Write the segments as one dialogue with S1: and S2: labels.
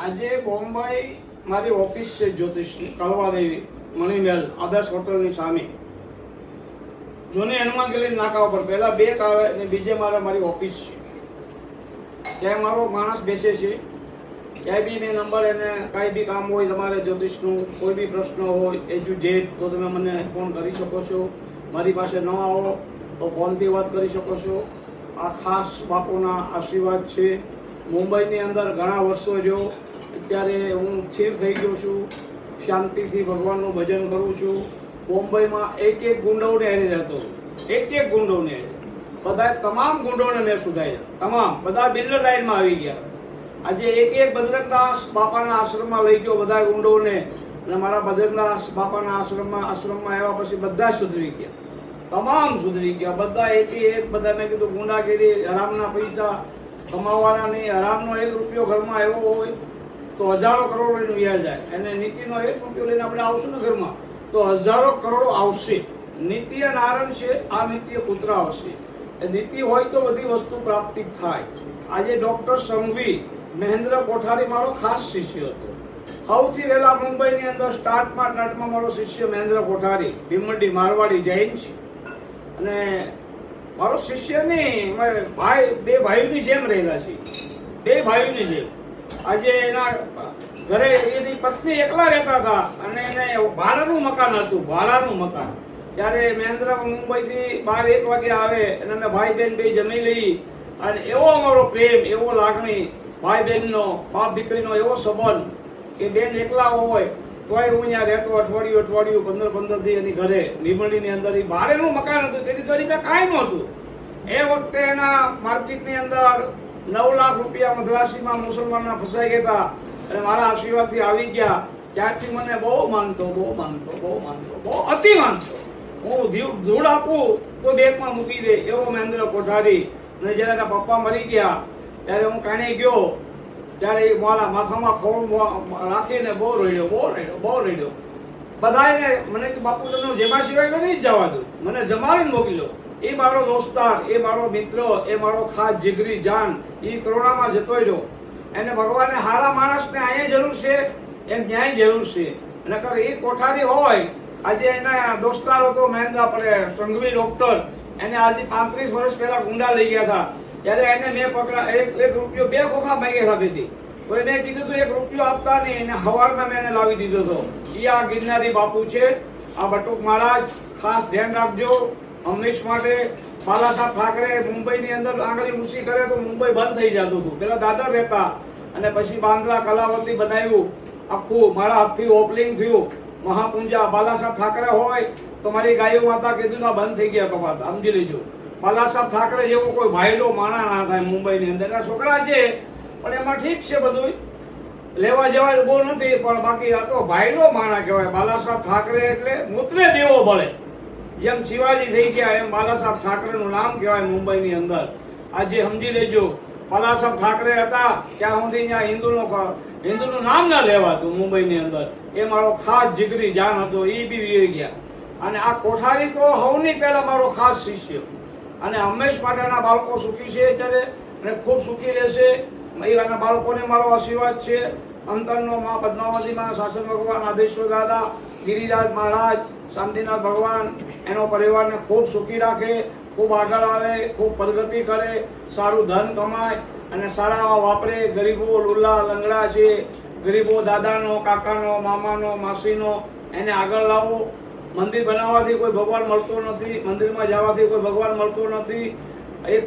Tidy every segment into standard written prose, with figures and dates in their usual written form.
S1: આજે બોમ્બે મારી ઓફિસ છે જ્યોતિષની કળવાદેવી મણીમેલ આદર્શ હોટલની સામે જૂની હનુમાન ગેલી નાકા ઉપર પહેલા બે આવે અને બીજે મારી ઓફિસ છે. ત્યાં મારો માણસ બેસે છે. ક્યાંય બી મેં નંબર એને કાંઈ બી કામ હોય તમારે જ્યોતિષનું કોઈ બી પ્રશ્ન હોય એજ્યુકેટ તો તમે મને ફોન કરી શકો છો. મારી પાસે ન આવો તો ફોનથી વાત કરી શકો છો. આ ખાસ બાપુના આશીર્વાદ છે. મુંબઈની અંદર ઘણા વર્ષો રહ્યો, અત્યારે હું સ્થિર થઈ ગયો છું. શાંતિથી ભગવાનનું ભજન કરું છું. બોમ્બેમાં એક ગુંડોને હારે રહેતો, એક ગુંડોને બધા તમામ ગુંડોને મેં સુધાર્યા. તમામ બધા બિલ્ડર લાઈનમાં આવી ગયા. આજે એક બજરંગદાસ બાપાના આશ્રમમાં લઈ ગયો બધા ગુંડોને, અને મારા બજરંગદાસ બાપાના આશ્રમમાં આવ્યા પછી બધા સુધરી ગયા, તમામ સુધરી ગયા બધા. એક બધા મેં કીધું ગુંડાગીરી હરામના પૈસા કમાવાના નહીં. હરામનો 1 રૂપિયો ઘરમાં આવ્યો હોય તો હજારો કરોડ લઈને વ્યા જાય, અને નીતિનો 1 રૂપિયો લઈને આપણે આવશું ને ઘરમાં તો હજારો કરોડો આવશે. નીતિ નારાયણ છે, આ નીતિએ પુત્ર આવશે. એ નીતિ હોય તો બધી વસ્તુ પ્રાપ્તિ થાય. આજે ડૉક્ટર સંઘવી મહેન્દ્ર કોઠારી મારો ખાસ શિષ્ય હતો. સૌથી વહેલા મુંબઈની અંદર સ્ટાર્ટમાં મારો શિષ્ય મહેન્દ્ર કોઠારી, ભીમડી મારવાડી જૈન છે. અને મારો શિષ્ય નહીં, ભાઈ, બે ભાઈઓની જેમ રહેલા છે, બે ભાઈઓની જેમ. આજે એના ઘરે એની પત્ની એકલા રહેતા હતા, અને એને ભાડાનું મકાન હતું, ભાડાનું મકાન. ત્યારે મહેન્દ્ર મુંબઈથી 12-1 વાગે આવે અને અમે ભાઈ બહેન બે જમી લઈ, અને એવો અમારો પ્રેમ, એવો લાગણી, ભાઈ બહેનનો, બાપ દીકરીનો એવો સંબંધ કે બેન એકલા હોય તોય હું ત્યાં રહેતો. અઠવાડિયું 15 દી એની ઘરે લીમડીની અંદર. એ ભાડેનું મકાન હતું, તેની તરીકે કાંઈ નહોતું. એ વખતે એના માર્કેટની અંદર 9 લાખ રૂપિયા મદ્રાસીમાં મુસલમાનના ફસાઈ ગયા હતા, અને મારા આશીર્વાદથી આવી ગયા. ત્યારથી મને બહુ માનતો, બહુ અતિ માનતો. હું ધૂળ આપું તો બેગમાં મૂકી દે એવો મહેન્દ્ર કોઠારી. અને જ્યારે એના પપ્પા મરી ગયા ત્યારે હું કાણે ગયો, ત્યારે એ મારા માથામાં ખોળ રાખીને બહુ રડ્યો. બધાને મને કે બાપુ તમને જેમાં સિવાય નહીં જ જવા દઉં, મને જમાડીને મોકલ્યો. એ મારો દોસ્તાર, એ મારો મિત્ર, એ મારો ખાસ જીગરી જાન, એ કોરોનામાં જતો રહ્યો. એને ભગવાને હારા માણસને અહીંયા જરૂર છે, એમ ન્યાય જરૂર છે. અને એ કોઠારી હોય, આજે એના દોસ્તાર હતો મહેન્દ્ર આપણે સંઘવી ડૉક્ટર, એને આજે 35 વર્ષ પહેલા ગુંડા લઈ ગયા હતા. ત્યારે એને મેં પકડા 1 રૂપિયો 2 ખોખા માંગી રાખી હતી, તો એને કીધું તો 1 રૂપિયો આપતા નહીં. એને સવારમાં મેં એને લાવી દીધો હતો. એ આ ગિરનારી બાપુ છે, આ બટુક મહારાજ. ખાસ ધ્યાન રાખજો હંમેશ માટે. બાલાસાહેબ ઠાકરે મુંબઈની અંદર આંગળી ઊંચી કરે તો મુંબઈ બંધ થઈ જતું હતું. પેલા દાદર રહેતા, અને પછી બાંદ્રા કલાવતી બનાવ્યું આખું. મારા હાથથી ઓપનિંગ થયું મહાપૂંજા. બાલાસાહેબ ઠાકરે હોય તો મારી ગાયો માતા કીધું ના બંધ થઈ ગયા કપાતા, સમજી લેજો. બાલાસાહેબ ઠાકરે જેવો કોઈ ભાઈડો માણા ના થાય મુંબઈની અંદર. એના છોકરા છે પણ એમાં ઠીક છે, બધું લેવા જવાય બહુ નથી, પણ બાકી આ તો ભાઈડો માણા કહેવાય. બાલાસાહેબ ઠાકરે એટલે મૂત્રે દેવો બળે. જેમ શિવાજી થઈ ગયા એમ બાલાસાહેબ ઠાકરેનું નામ કહેવાય મુંબઈની અંદર. આજે સમજી લેજો, બાલાસાહેબ ઠાકરે હતા ત્યાં સુધી ત્યાં હિન્દુનું નામ ના લેવાતું મુંબઈની અંદર. એ મારો ખાસ જીગરી જાન હતો, એ બી વી ગયા. અને આ કોઠારી તો સૌની પહેલા મારો ખાસ શિષ્ય, અને હંમેશ માટેના બાળકો સુખી છે અત્યારે, અને ખૂબ સુખી રહેશે. એના બાળકોને મારો આશીર્વાદ છે. અંતરનો માં પદ્માવતીમાં શાસન ભગવાન આદેશ્વર દાદા, ગિરિરાજ મહારાજ, શાંતિનાથ ભગવાન એનો પરિવારને ખૂબ સુખી રાખે, ખૂબ આગળ આવે, ખૂબ પ્રગતિ કરે, સારું ધન કમાય અને સારા વાપરે. ગરીબો લુલ્લા લંગડા છે, ગરીબો દાદાનો, કાકાનો, મામાનો, માસીનો, એને આગળ લાવો. મંદિર બનાવવાથી કોઈ ભગવાન મળતો નથી, મંદિરમાં જવાથી કોઈ ભગવાન મળતો નથી. એક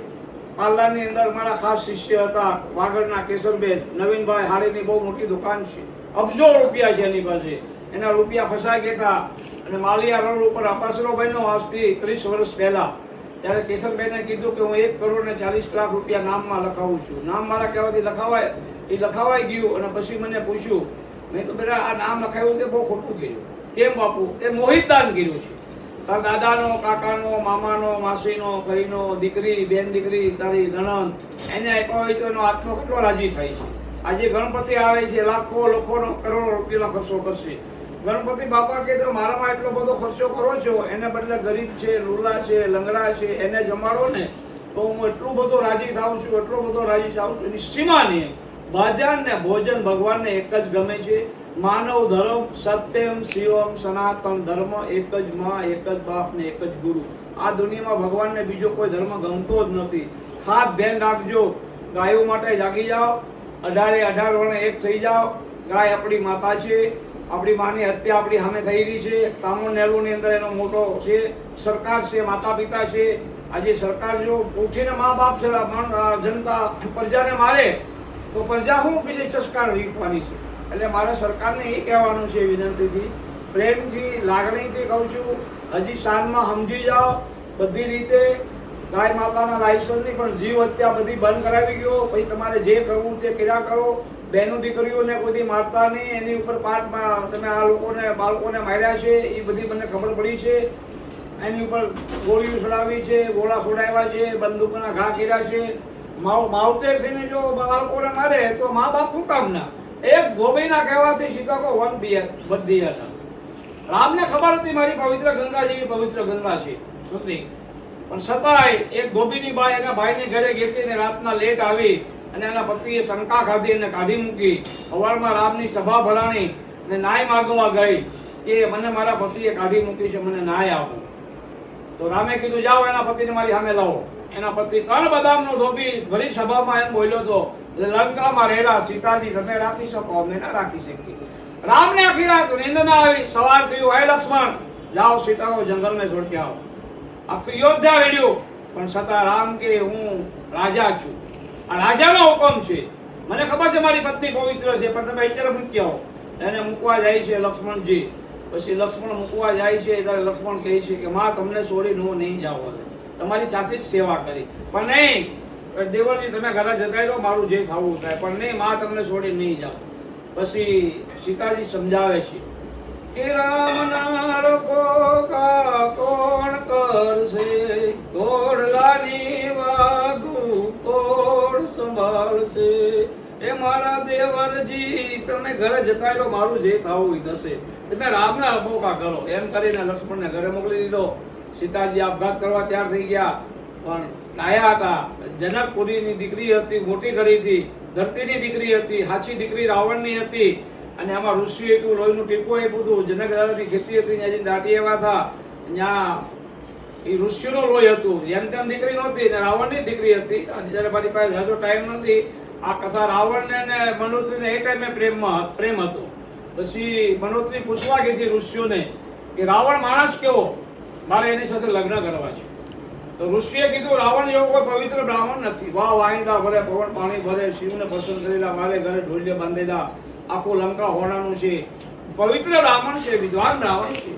S1: પાર્લરની અંદર મારા ખાસ શિષ્ય હતા વાગડના કેશરબેન નવીનભાઈ, હાડીની બહુ મોટી દુકાન છે, અબજો રૂપિયા છે એની પાસે. એના રૂપિયા ફસાઈ ગયા હતા, અને માલિયા રોડ ઉપર અપાસરો બન્યો આજથી 30 વર્ષ પહેલા. ત્યારે કેશરબેને કીધું કે હું 1,40 લાખ રૂપિયા નામમાં લખાવું છું. નામ મારા કહેવાથી લખાવાઈ ગયું. અને પછી મને પૂછ્યું, મેં તો બેટા આ નામ લખાવ્યું તે બહુ ખોટું કર્યું. કેમ બાપુ? એ મોહિત દાન કર્યું છે. તારા દાદાનો, કાકાનો, મામાનો, માસીનો, ભાઈનો, દીકરી, બેન દીકરી, તારી નણંદ, એને આપ્યા હોય તો એનો આત્મા કેટલો રાજી થાય છે. આજે ગણપતિ આવે છે, લાખો કરોડો રૂપિયાનો ખર્ચો કરશે. ગણપતિ બાપા કે તો મારામાં એટલો બધો ખર્ચો કરો છો, એને બદલે ગરીબ છે, લુલા છે, લંગડા છે, એને જમાડો ને તો હું એટલો બધો રાજી થાઉં છું, એની સીમા નહીં. ભજન ને ભોજન ભગવાનને એક જ ગમે છે. માનવ ધર્મ સત્યમ શિવમ સનાતન ધર્મ, એક જ માં, એક જ બાપ ને એક જ ગુરુ. આ દુનિયામાં ભગવાનને બીજો કોઈ ધર્મ ગમતો જ નથી. ખાસ ધ્યાન રાખજો, ગાયો માટે જાગી જાઓ, 18 વર્ષે એક થઈ જાઓ. ગાય આપણી માતા છે, આપણી માની હત્યા આપણી સામે થઈ રહી છે. તામિલનાડુની અંદર એનો મોટો છે, સરકાર છે, માતા પિતા છે. આજે સરકાર જો ઉઠીને મા બાપ છે, જનતા પ્રજાને મારે તો પ્રજા શું પછી સંસ્કાર શીખવાની છે. એટલે મારે સરકારને એ કહેવાનું છે, વિનંતીથી, પ્રેમથી, લાગણીથી કહું છું, હજી શાનમાં સમજી જાઓ. બધી રીતે ગાય માતાના લાયસન્સની પણ જીવ હત્યા બધી બંધ કરાવી ગયો. પછી તમારે જે કરવું તે કર્યા કરો. બહેનો દીકરીઓને કોઈ મારતા નહીં. એની ઉપર પાઠમાં તમે આ લોકોને બાળકોને માર્યા છે એ બધી મને ખબર પડી છે. એની ઉપર ગોળીઓ છોડાવી છે, ગોળા છોડાવ્યા છે, બંદૂકના ઘા કર્યા છે. માવતર થઈને જો બાળકોને મારે તો મા બાપ શું કામના? એક ધોબીના કહેવાથી સીતા કો વન બધી હતા. રામને ખબર હતી મારી પવિત્ર ગંગા જેવી પવિત્ર ગંગા છે સુધી, પણ છતાંય એક ધોબીની બાઈ એના ભાઈની ઘરે ગઈ ને રાતના લેટ આવી અને એના પતિએ શંકા ખાધી અને કાઢી મૂકી. સવારમાં રામની સભા ભરાણી અને ન્યાય માગવા ગઈ કે મને મારા પતિએ કાઢી મૂકી છે, મને ન્યાય આપો. તો રામે કીધું જાઓ એના પતિને મારી સામે લાવો. એના પતિ 3 બદામનો ધોબી ભરી સભામાં એમ બોલ્યો હતો, લંકામાં રહેલા સીતાજી તમે રાખી શકો, અમે ના રાખી શકીએ. રામને આખી રાત નીંદ ના આવી. સવાર થયું, હે લક્ષ્મણ જાઓ સીતાઓ જંગલમાં છોડ કે આવો. આખું યોદ્ધા રેડ્યો, પણ છતાં રામ કે હું રાજા છું, આ રાજાનો હુકમ છે. મને ખબર છે મારી પત્ની પવિત્ર છે, પણ તમે અત્યારે મૂકી આવો. એને મૂકવા જાય છે લક્ષ્મણજી. પછી લક્ષ્મણ મૂકવા જાય છે ત્યારે લક્ષ્મણ કહે છે કે માં તમને છોડીને હું નહીં જાઉં, તમારી સાથે જ સેવા કરી. પણ નહીં દેવરજી તમે ઘરે જતા રહો, મારું જે થવું થાય, પણ નહીં માં તમને છોડી નહીં જાઓ. પછી સીતાજી સમજાવે છે કે રામના રખો કા કોણ કરશે, ઘોડલાની વાગુ કોણ સંભાળશે. એ મારા દેવરજી તમે ઘરે જતા રહો, મારું જે થવું થશે, તમે રામના અબોકા કરો. એમ કરીને લક્ષ્મણને ઘરે મોકલી દીધો. સીતાજી આપઘાત કરવા તૈયાર થઈ ગયા, પણ લાયા હતા. જનકપુરીની દીકરી હતી, મોટી ઘડી હતી, ધરતીની દીકરી હતી, સાચી દીકરી રાવણની હતી. અને આમાં ઋષિએ એટલું લોહીનું ટીપું આપ્યું હતું. જનક દાદાની ખેતી હતી, ત્યાં દાટી એવા હતા, ત્યાં એ ઋષિનું લોહી હતું. એમ તેમ દીકરી નહોતી ને રાવણની દીકરી હતી. અને જ્યારે મારી પાસે હજુ ટાઈમ નથી, આ કથા રાવણને ને મનોત્રીને એ ટાઈમે પ્રેમ હતો. પછી મનોત્રી પૂછવા ગઈ હતી ઋષિઓને કે રાવણ માણસ કેવો, મારે એની સાથે લગ્ન કરવા છે. તો ઋષિએ કીધું રાવણ જેવો કોઈ પવિત્ર બ્રાહ્મણ નથી. વાહ વાહિંદા ભરે, પવન પાણી ભરે, શિવને પસંદ કરેલા, મારે ઘરે ઢોલિયા બાંધેલા, આખું લંકા હોનાનું છે, પવિત્ર બ્રાહ્મણ છે, વિદ્વાન બ્રાહ્મણ છે.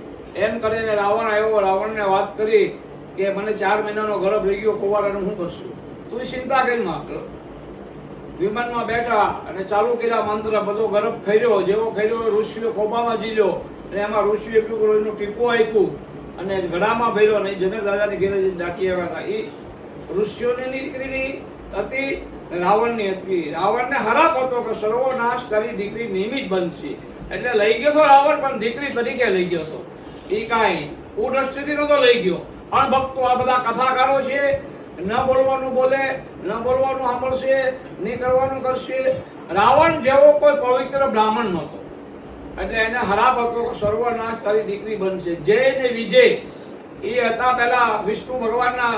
S1: એમ કરીને રાવણ આવ્યો. રાવણને વાત કરી કે મને 4 મહિનાનો ગર્ભ રહી ગયો, કુંવારાનું શું કરશું, તું ચિંતા કરી માં. વિમાનમાં બેઠા અને ચાલુ કર્યા મંત્ર, બધો ગર્ભ ખર્યો. જેવો ખર્યો ઋષિઓ ખોબામાં ઝીલ્યો અને એમાં ઋષિએ એટલું લોહીનું ટીપું આપ્યું અને ઘડામાં ભર્યો. અને જનક દાદાની ઘેરે દાટી આવ્યા હતા. એ ઋષિઓની દીકરીની હતી, રાવણની હતી. રાવણને હરાપ હતો કે સર્વનાશ તારી દીકરી નિયમિત બનશે. એટલે લઈ ગયો તો રાવણ, પણ દીકરી તરીકે લઈ ગયો હતો. એ કાંઈ કુદ્રષ્ટિથી નતો લઈ ગયો. અણભક્તો આ બધા કથાકારો છે, ન બોલવાનું બોલે, ન બોલવાનું સાંભળશે, નહીં કરવાનું કરશે. રાવણ જેવો કોઈ પવિત્ર બ્રાહ્મણ નહોતો. એટલે એને હરાપ હતો કે સર્વનાશ તારી દીકરી બનશે. જય ને વિજય એ હતા પહેલા વિષ્ણુ ભગવાનના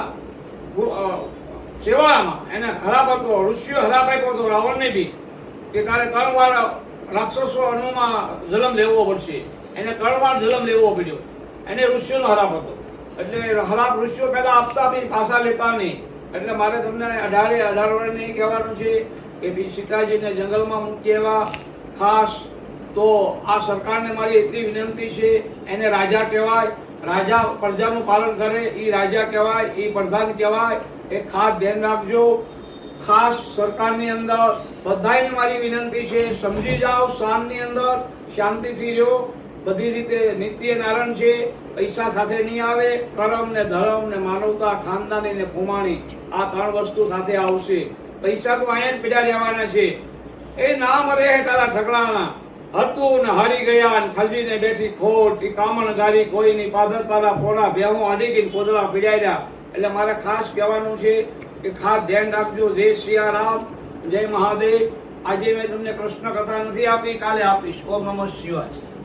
S1: સેવામાં. એને હરાપ હતો. ઋષિઓ હરાપ આપ્યો હતો રાવણને બી કે તારે 3 વાર રાક્ષસો અનુમાં જન્મ લેવો પડશે. એને 3 વાર જન્મ લેવો પડ્યો. એને ઋષિઓનો હરાપ હતો. એટલે હરાપ ઋષિઓ પહેલા આપતા બી પાછા લેતા નહીં. એટલે મારે તમને 18 વર્ષને એ કહેવાનું છે કે સીતાજીને જંગલમાં મૂકી એવા ખાસ. તો આ સરકારને મારી એટલી વિનંતી છે, એને રાજા કહેવાય. રાજા પ્રજાનું પાલન કરે એ રાજા કહેવાય, એ પ્રધાન કહેવાય. એ ખાસ ધ્યાન રાખજો. ખાસ સરકારની અંદર બધાને મારી વિનંતી છે, સમજી જાઓ. શાનની અંદર શાંતિથી રહો. બધી રીતે નિત્ય નારાયણ છે, પૈસા સાથે નહીં આવે. કર્મ ને ધર્મ ને માનવતા, ખાનદાની ને ખુમાણી, આ 3 વસ્તુ સાથે આવશે. પૈસા તો અહીંયા જ પીડા લેવાના છે. એ નામ રહે તારા ઠકડાના, હતું ને હારી ગયા ને ખલજીને બેઠી ખોટ. એ કામણ ગારી કોઈની પાદર તારા પોરા, ભેહું અડી ગઈ કોદળા પીડાયા. એટલે મારે ખાસ કહેવાનું છે કે ખાસ ધ્યાન રાખજો. જય સિયારામ, જય મહાદેવ, આજે મેં તમને કૃષ્ણ કથા નથી આપી, કાલે આપીશ. ઓમ નમઃ શિવાય.